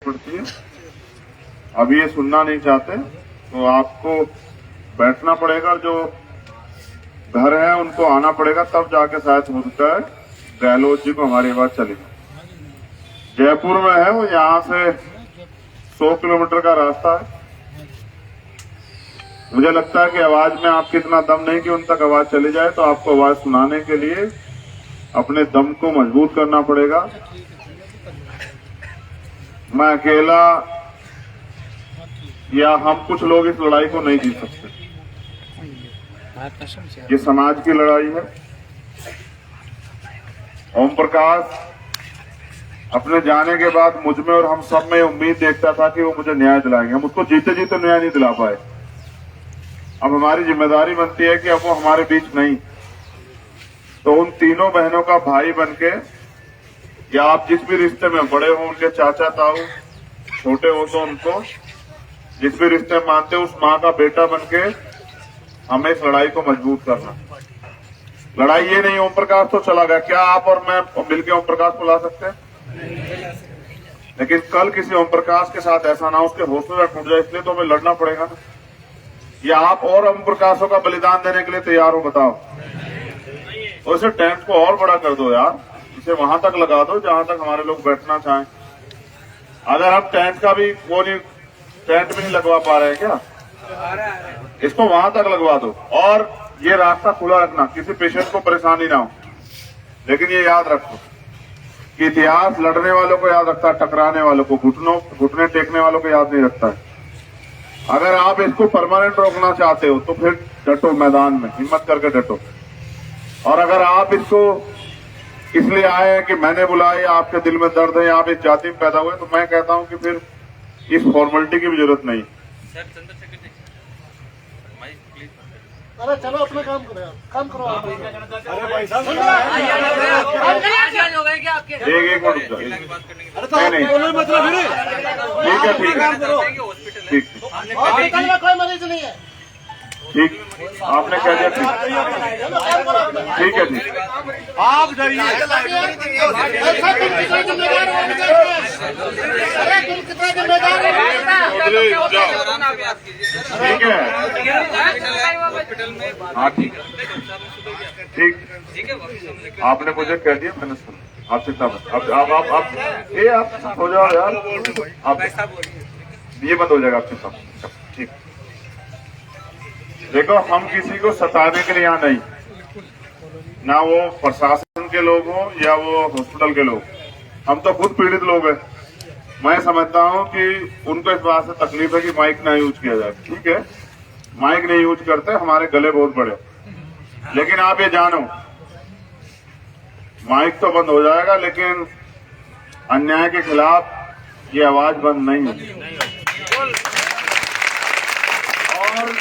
पड़ती है। अब ये सुनना नहीं चाहते तो आपको बैठना पड़ेगा, जो घर है उनको आना पड़ेगा, तब जाके शायद हो सकता है गहलोत जी को हमारी आवाज चलेगी। जयपुर में है वो, यहाँ से 100 किलोमीटर का रास्ता है। मुझे लगता है कि आवाज में आपकी इतना दम नहीं कि उन तक आवाज चली जाए, तो आपको आवाज सुनाने के लिए अपने दम को मजबूत करना पड़ेगा। मैं अकेला या हम कुछ लोग इस लड़ाई को नहीं जीत सकते। ये समाज की लड़ाई है। ओम प्रकाश अपने जाने के बाद मुझ में और हम सब में उम्मीद देखता था कि वो मुझे न्याय दिलाएंगे। हम उसको जीते जीते न्याय नहीं दिला पाए। अब हमारी जिम्मेदारी बनती है कि अब वो हमारे बीच नहीं, तो उन तीनों बहनों का भाई बनके, या आप जिस भी रिश्ते में बड़े हो, उनके चाचा ताऊ, छोटे हो तो उनको जिस भी रिश्ते में मानते हो, उस माँ का बेटा बनके हमें इस लड़ाई को मजबूत करना। लड़ाई ये नहीं ओम प्रकाश तो चला गया, क्या आप और मैं मिलकर ओम प्रकाश को ला सकते हैं? लेकिन कल किसी ओम प्रकाश के साथ ऐसा ना, उसके हौसले टूट जाए, इसलिए तो हमें लड़ना पड़ेगा ना। या आप और ओम प्रकाशों का बलिदान देने के लिए तैयार हो? बताओ। और इसे टेंट को और बड़ा कर दो यार, इसे वहां तक लगा दो जहां तक हमारे लोग बैठना चाहें। अगर हम टेंट का भी वो नहीं, टेंट भी नहीं लगवा पा रहे हैं क्या, इसको वहां तक लगवा दो। और ये रास्ता खुला रखना, किसी पेशेंट को परेशानी ना हो। लेकिन ये याद रखो कि इतिहास लड़ने वालों को याद रखता है, टकराने वालों को, घुटने टेकने वालों को याद नहीं रखता है। अगर आप इसको परमानेंट रोकना चाहते हो तो फिर डटो, मैदान में हिम्मत करके डटो। और अगर आप इसको इसलिए आए हैं कि मैंने बुलाया, आपके दिल में दर्द है, आप इस जाति में पैदा हुए, तो मैं कहता हूं कि फिर इस फॉर्मेलिटी की भी जरूरत नहीं। अरे चलो अपना काम करो, काम करो आप। अरे भाई साहब, एक मिनट रुक जाओ। अरे तो नहीं, बोलो मतलब ठीक है, ठीक है, ठीक हॉस्पिटल में कोई मरीज नहीं है। ठीक, आपने कह दिया। ठीक है, ठीक। आप डरिए। ठीक है, हाँ ठीक ठीक। आपने मुझे कह दिया, मैंने सुना। आप चिंता मत, आप हो जाओ यार, आप ये बंद हो जाएगा, आप चिंता मत। ठीक, देखो हम किसी को सताने के लिए यहाँ नहीं, ना वो प्रशासन के लोग हो या वो हॉस्पिटल के लोग, हम तो खुद पीड़ित लोग हैं। मैं समझता हूँ कि उनको इस बात से तकलीफ है कि माइक ना यूज किया जाए। ठीक है, माइक नहीं यूज करते, हमारे गले बहुत बड़े। लेकिन आप ये जानो, माइक तो बंद हो जाएगा, लेकिन अन्याय के खिलाफ ये आवाज बंद नहीं होगी। और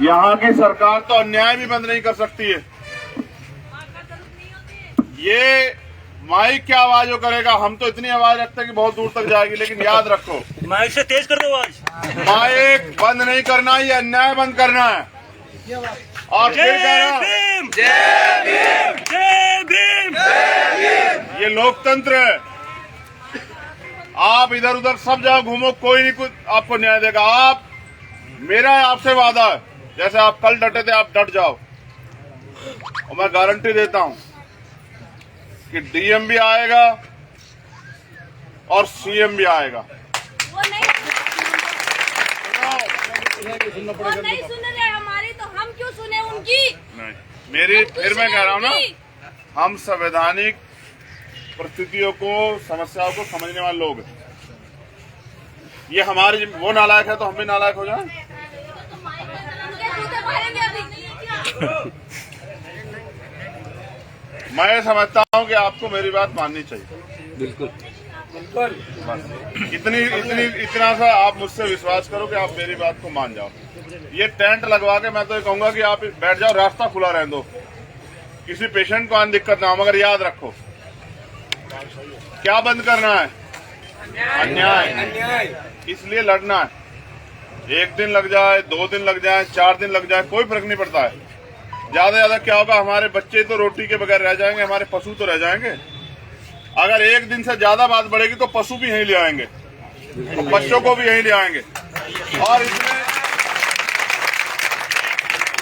यहाँ की सरकार तो अन्याय भी बंद नहीं कर सकती है। ये माइक क्या आवाज वो करेगा, हम तो इतनी आवाज रखते हैं कि बहुत दूर तक जाएगी। लेकिन याद रखो, माइक से तेज कर दो आवाज। माइक बंद नहीं करना, ये अन्याय बंद करना है। और फिर कह रहा, जय भीम, जय भीम, जय भीम। ये लोकतंत्र है। आप इधर उधर सब जगह घूमो, कोई नहीं कुछ आपको न्याय देगा। आप, मेरा आपसे वादा है, जैसे आप कल डटे थे, आप डट जाओ। और मैं गारंटी देता हूं कि डीएम भी आएगा और सीएम भी आएगा। वो नहीं सुन रहे हमारी, तो हम क्यों सुने उनकी? नहीं, मेरी फिर मैं कह रहा हूं ना, हम संवैधानिक परिस्थितियों को, समस्याओं को समझने वाले लोग हैं। ये हमारे, वो नालायक है तो हम भी नालायक हो जाए। मैं समझता हूं कि आपको मेरी बात माननी चाहिए। बिल्कुल। इतना सा आप मुझसे विश्वास करो कि आप मेरी बात को मान जाओ। ये टेंट लगवा के मैं तो ये कहूंगा कि आप बैठ जाओ, रास्ता खुला रहने दो, किसी पेशेंट को आने दिक्कत ना हो। मगर याद रखो, क्या बंद करना है? अन्याय। इसलिए लड़ना है। 1 दिन लग जाए, 2 दिन लग जाए, 4 दिन लग जाए, कोई फर्क नहीं पड़ता है। ज्यादा क्या होगा, हमारे बच्चे तो रोटी के बगैर रह जाएंगे, हमारे पशु तो रह जाएंगे। अगर एक दिन से ज्यादा बात बढ़ेगी तो पशु भी यहीं ले आएंगे, तो बच्चों को भी यहीं ले आएंगे। और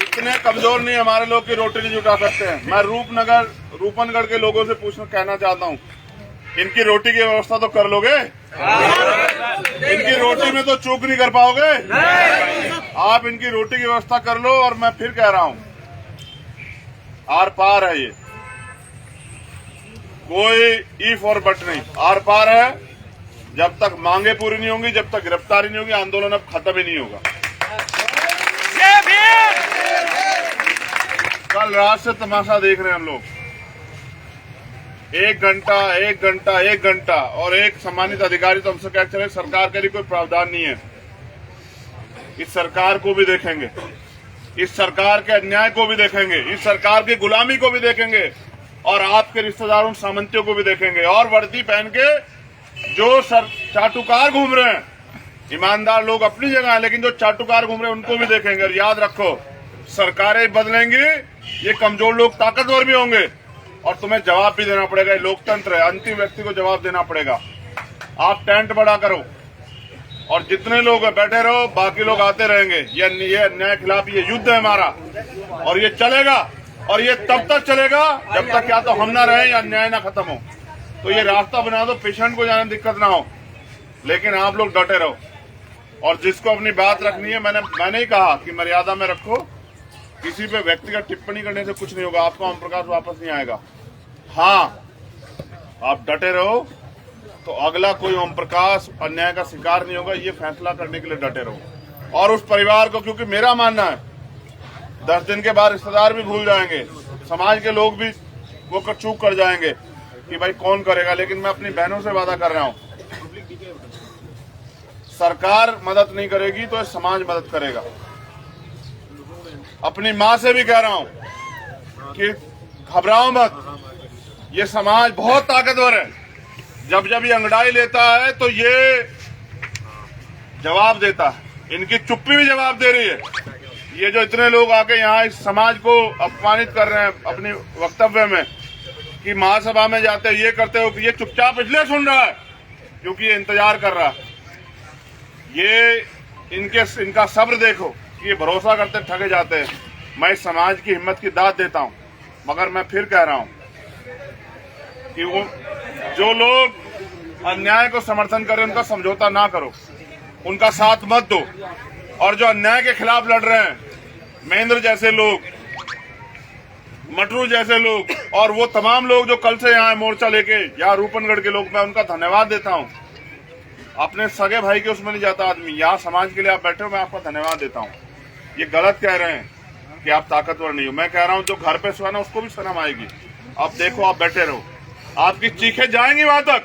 इतने कमजोर नहीं हमारे लोग की रोटी नहीं जुटा सकते हैं। मैं रूपनगढ़ के लोगों से कहना चाहता हूँ, इनकी रोटी की व्यवस्था तो कर लोगे? इनकी रोटी में तो चूक नहीं कर पाओगे? आप इनकी रोटी की व्यवस्था कर लो। और मैं फिर कह रहा हूँ, आर पार है ये, कोई इफ और बट नहीं, आर पार है। जब तक मांगे पूरी नहीं होंगी, जब तक गिरफ्तारी नहीं होगी, आंदोलन अब खत्म ही नहीं होगा। कल रात से तमाशा देख रहे हैं हम लोग, 1 घंटा और एक सम्मानित अधिकारी तो हमसे कह चले सरकार के लिए कोई प्रावधान नहीं है। इस सरकार को भी देखेंगे, इस सरकार के अन्याय को भी देखेंगे, इस सरकार की गुलामी को भी देखेंगे, और आपके रिश्तेदारों सामंतियों को भी देखेंगे। और वर्दी पहन के जो चाटुकार घूम रहे हैं, ईमानदार लोग अपनी जगह है, लेकिन जो चाटुकार घूम रहे हैं उनको भी देखेंगे। और याद रखो, सरकारें बदलेंगी, ये कमजोर लोग ताकतवर भी होंगे और तुम्हें जवाब भी देना पड़ेगा। ये लोकतंत्र है, अंतिम व्यक्ति को जवाब देना पड़ेगा। आप टेंट बड़ा करो और जितने लोग बैठे रहो, बाकी लोग आते रहेंगे। ये अन्याय खिलाफ ये युद्ध है हमारा, और ये चलेगा। और ये तब तक चलेगा जब तक या तो हम ना रहे या अन्याय ना खत्म हो। तो ये रास्ता बना दो, पेशेंट को जाने दिक्कत ना हो, लेकिन आप लोग डटे रहो। और जिसको अपनी बात रखनी है, मैंने ही कहा कि मर्यादा में रखो, किसी पे व्यक्तिगत टिप्पणी करने से कुछ नहीं होगा, आपको ओम प्रकाश वापस नहीं आएगा। हाँ, आप डटे रहो तो अगला कोई ओम प्रकाश अन्याय का शिकार नहीं होगा, ये फैसला करने के लिए डटे रहो। और उस परिवार को, क्योंकि मेरा मानना है 10 दिन के बाद रिश्तेदार भी भूल जाएंगे, समाज के लोग भी वो चूक कर जाएंगे कि भाई कौन करेगा, लेकिन मैं अपनी बहनों से वादा कर रहा हूं, सरकार मदद नहीं करेगी तो समाज मदद करेगा। अपनी माँ से भी कह रहा हूं कि घबराओ मत, ये समाज बहुत ताकतवर है। जब जब ये अंगड़ाई लेता है तो ये जवाब देता है, इनकी चुप्पी भी जवाब दे रही है। ये जो इतने लोग आके यहाँ इस समाज को अपमानित कर रहे हैं अपने वक्तव्य में कि महासभा में जाते ये करते हो, कि ये चुपचाप इसलिए सुन रहा है क्योंकि ये इंतजार कर रहा है। ये इनका सब्र देखो कि ये भरोसा करते ठगे जाते हैं। मैं इस समाज की हिम्मत की दाद देता हूं, मगर मैं फिर कह रहा हूं कि वो जो लोग अन्याय को समर्थन करें उनका समझौता ना करो, उनका साथ मत दो। और जो अन्याय के खिलाफ लड़ रहे हैं, महेंद्र जैसे लोग, मटरू जैसे लोग, और वो तमाम लोग जो कल से यहाँ मोर्चा लेके, या रूपनगढ़ के लोग, मैं उनका धन्यवाद देता हूँ। अपने सगे भाई के उसमें नहीं जाता आदमी, यहाँ समाज के लिए आप बैठे हो, मैं आपका धन्यवाद देता हूँ। ये गलत कह रहे हैं कि आप ताकतवर नहीं हो, मैं कह रहा हूँ जो घर पे सोना उसको भी शर्म आएगी। आप देखो, आप बैठे रहो, आपकी चीखें जाएंगी वहां तक,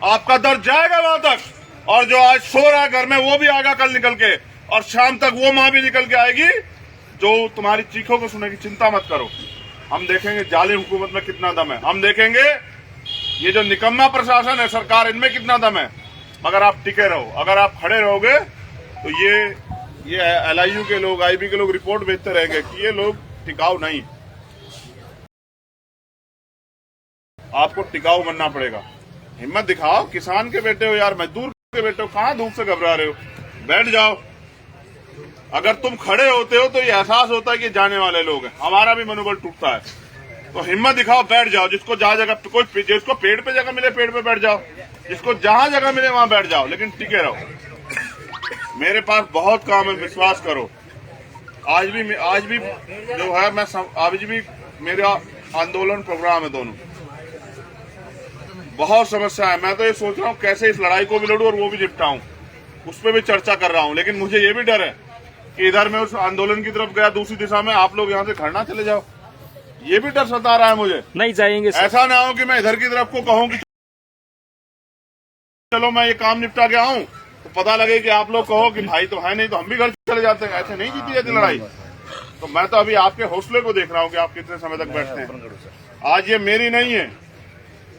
आपका दर्द जाएगा वहां तक, और जो आज सो रहा है घर में वो भी आएगा कल निकल के, और शाम तक वो माँ भी निकल के आएगी जो तुम्हारी चीखों को सुनेगी। चिंता मत करो, हम देखेंगे जालिम हुकूमत में कितना दम है, हम देखेंगे ये जो निकम्मा प्रशासन है सरकार, इनमें कितना दम है। मगर आप टिके रहो, अगर आप खड़े रहोगे तो ये LIU के लोग, IB के लोग रिपोर्ट भेजते रहेंगे कि ये लोग टिकाऊ नहीं। आपको टिकाऊ बनना पड़ेगा, हिम्मत दिखाओ, किसान के बेटे हो यार, मजदूर के बेटे हो, कहां धूप से घबरा रहे हो, बैठ जाओ। अगर तुम खड़े होते हो तो ये एहसास होता है कि जाने वाले लोग हैं, हमारा भी मनोबल टूटता है। तो हिम्मत दिखाओ, बैठ जाओ। जिसको जहां जगह कोई, जिसको पेड़ पे जगह मिले पेड़ पे बैठ जाओ, जिसको जहां जगह मिले वहां बैठ जाओ, लेकिन टिके रहो। मेरे पास बहुत काम है, विश्वास करो। आज भी जो है, मैं आज भी मेरा आंदोलन प्रोग्राम है, दोनों बहुत समस्या है। मैं तो ये सोच रहा हूँ कैसे इस लड़ाई को भी लड़ूं और वो भी निपटाऊं, उस पर भी चर्चा कर रहा हूँ। लेकिन मुझे ये भी डर है कि इधर मैं उस आंदोलन की तरफ गया, दूसरी दिशा में आप लोग यहाँ से घर ना चले जाओ, ये भी डर सता रहा है मुझे। नहीं जाएंगे सर। ऐसा ना हो कि मैं इधर की तरफ को कहूँ कि चलो मैं ये काम निपटा के आऊं, तो पता लगे कि आप लोग कहो कि भाई तो है नहीं, तो हम भी घर चले जाते हैं। ऐसे नहीं जीती जाती लड़ाई। तो मैं तो अभी आपके हौसले को देख रहा हूँ कि आप कितने समय तक बैठते हैं। आज ये मेरी नहीं है,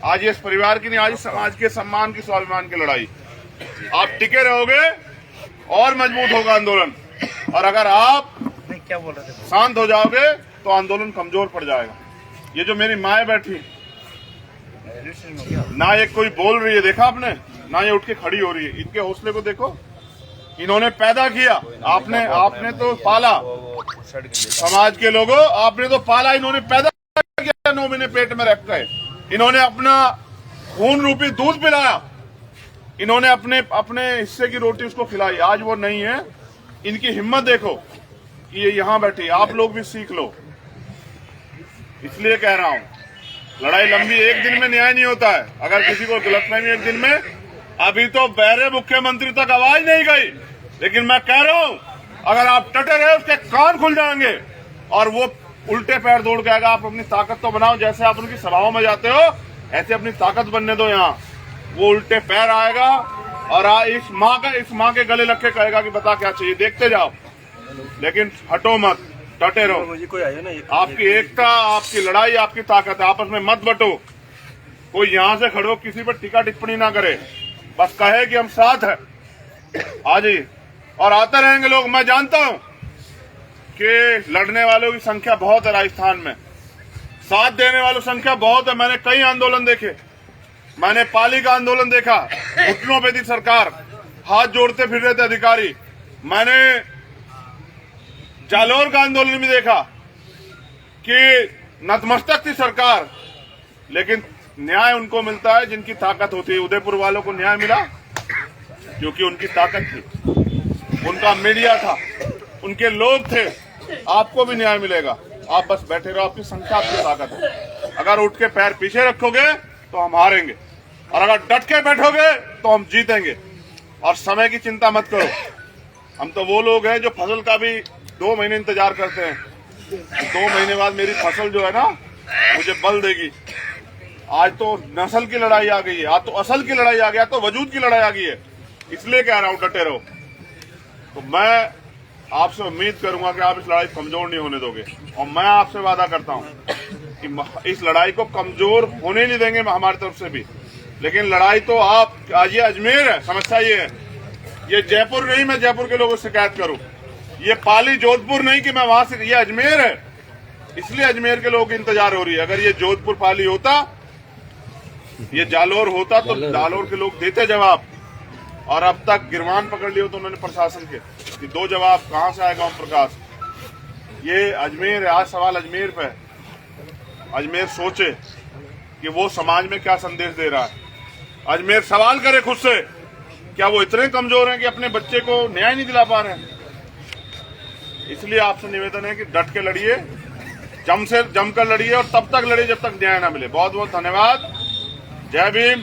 आज ये इस परिवार की नहीं, आज समाज के सम्मान की, स्वाभिमान की लड़ाई। आप टिके रहोगे और मजबूत होगा आंदोलन, और अगर आप शांत हो जाओगे तो आंदोलन कमजोर पड़ जाएगा। ये जो मेरी माए बैठी, ना ये कोई बोल रही है, देखा आपने, ना ये उठ के खड़ी हो रही है। इनके हौसले को देखो, इन्होंने पैदा किया, आपने तो पाला, समाज के लोगों आपने तो पाला, इन्होंने पैदा किया 9 महीने पेट में रख गए, इन्होंने अपना खून रूपी दूध पिलाया, इन्होंने अपने हिस्से की रोटी उसको खिलाई। आज वो नहीं है। इनकी हिम्मत देखो कि ये यहां बैठी, आप लोग भी सीख लो। इसलिए कह रहा हूं, लड़ाई लंबी, एक दिन में न्याय नहीं होता है। अगर किसी को गलतफहमी एक दिन में, अभी तो बहरे मुख्यमंत्री तक आवाज नहीं गई, लेकिन मैं कह रहा हूं अगर आप टटे रहे उसके कान खुल जाएंगे और वो उल्टे पैर दौड़ के आएगा। आप अपनी ताकत तो बनाओ, जैसे आप उनकी सभाओं में जाते हो ऐसे अपनी ताकत बनने दो। यहाँ वो उल्टे पैर आएगा और इस माँ के गले लग के कहेगा कि बता क्या चाहिए, देखते जाओ, लेकिन हटो मत, डटे रहो। आपकी एकता, आपकी लड़ाई, आपकी ताकत है, आपस में मत बटो। कोई यहां से खड़ो किसी पर टीका टिप्पणी ना करे, बस कहे कि हम साथ हैं, आ जाइए। और आते रहेंगे लोग। मैं जानता हूं कि लड़ने वालों की संख्या बहुत है राजस्थान में, साथ देने वालों की संख्या बहुत है। मैंने कई आंदोलन देखे, मैंने पाली का आंदोलन देखा, घुटनों पे थी सरकार, हाथ जोड़ते फिर रहे थे अधिकारी। मैंने जालोर का आंदोलन भी देखा कि नतमस्तक थी सरकार, लेकिन न्याय उनको मिलता है जिनकी ताकत होती है। उदयपुर वालों को न्याय मिला क्योंकि उनकी ताकत थी, उनका मीडिया था, उनके लोग थे। आपको भी न्याय मिलेगा, आप बस बैठे रहो, आपकी संख्या, आपकी ताकत है। अगर उठ के पैर पीछे रखोगे तो हम हारेंगे, और अगर डट के बैठोगे तो हम जीतेंगे। और समय की चिंता मत करो, हम तो वो लोग हैं जो फसल का भी 2 महीने इंतजार करते हैं। 2 महीने बाद मेरी फसल जो है ना मुझे बल देगी। आज तो नस्ल की लड़ाई आ गई है, आज तो असल की लड़ाई आ गई, तो वजूद की लड़ाई आ गई है। इसलिए कह रहा हूं डटे रहो। तो मैं आपसे उम्मीद करूंगा कि आप इस लड़ाई कमजोर नहीं होने दोगे, और मैं आपसे वादा करता हूं कि इस लड़ाई को कमजोर होने नहीं देंगे हमारी तरफ से भी। लेकिन लड़ाई तो आप, आज ये अजमेर है, समस्या ये है, ये जयपुर नहीं मैं जयपुर के लोगों से शिकायत करूं, ये पाली जोधपुर नहीं कि मैं वहां से, ये अजमेर है। इसलिए अजमेर के लोगों की इंतजार हो रही है। अगर ये जोधपुर पाली होता, ये जालोर होता, तो जालोर के लोग देते जवाब। और अब तक गिरवान पकड़ लिए तो उन्होंने प्रशासन के, कि 2 जवाब कहां से आएगा ओम प्रकाश। ये अजमेर है, आज सवाल अजमेर पे है। अजमेर सोचे कि वो समाज में क्या संदेश दे रहा है। अजमेर सवाल करे खुद से, क्या वो इतने कमजोर हैं कि अपने बच्चे को न्याय नहीं दिला पा रहे हैं। इसलिए आपसे निवेदन है कि डट के लड़िए, जमकर लड़िए, और तब तक लड़िए जब तक न्याय ना मिले। बहुत बहुत धन्यवाद। जय भीम।